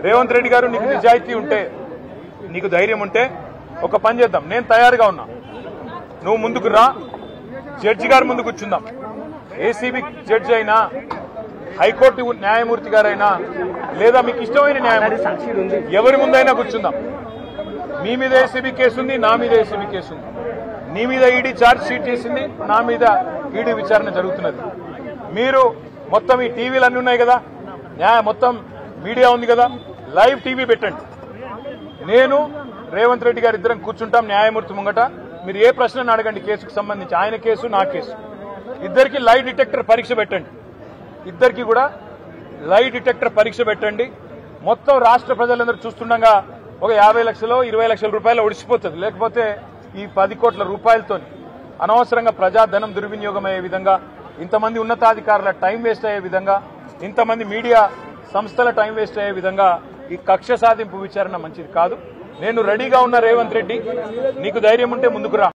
రేవంత్ రెడ్డి గారు నీకు నిజాయితీ ఉంటే నీకు ధైర్యం ఉంటే ఒక పని చేద్దాం. నేను తయారుగా ఉన్నా, నువ్వు ముందుకు రా, జడ్జి గారు ముందు కూర్చుందాం. ఏసీబీ జడ్జి అయినా, హైకోర్టు న్యాయమూర్తి గారైనా, లేదా మీకు ఇష్టమైన న్యాయమూర్తి ఎవరి ముందైనా కూర్చుందాం. మీ మీద ఏసీబీ కేసు ఉంది, నా మీద ఏసీబీ కేసు ఉంది. నీ మీద ఈడీ ఛార్జ్ షీట్ చేసింది, నా మీద ఈడీ విచారణ జరుగుతున్నది. మీరు మొత్తం ఈ టీవీలు అన్నీ ఉన్నాయి కదా, మొత్తం మీడియా ఉంది కదా, లైవ్ టీవీ పెట్టండి. నేను రేవంత్ రెడ్డి గారు ఇద్దరం కూర్చుంటాం న్యాయమూర్తి ముంగట. మీరు ఏ ప్రశ్నను అడగండి కేసుకు సంబంధించి, ఆయన కేసు నా కేసు. ఇద్దరికి లై డిటెక్టర్ పరీక్ష పెట్టండి, ఇద్దరికి కూడా లై డిటెక్టర్ పరీక్ష పెట్టండి. మొత్తం రాష్ట్ర ప్రజలందరూ చూస్తుండగా ఒక 50 లక్షలు 20 లక్షల రూపాయలు ఒడిసిపోతుంది. లేకపోతే ఈ 10 కోట్ల రూపాయలతో అనవసరంగా ప్రజాధనం దుర్వినియోగం అయ్యే విధంగా, ఇంతమంది ఉన్నతాధికారుల టైం వేస్ట్ అయ్యే విధంగా, ఇంతమంది మీడియా సంస్థల టైం వేస్ట్ అయ్యే విధంగా ఈ కక్ష సాధింపు విచారణ మంచిది కాదు. నేను రెడీగా ఉన్న రేవంత్ రెడ్డి, నీకు ధైర్యం ఉంటే ముందుకు రా.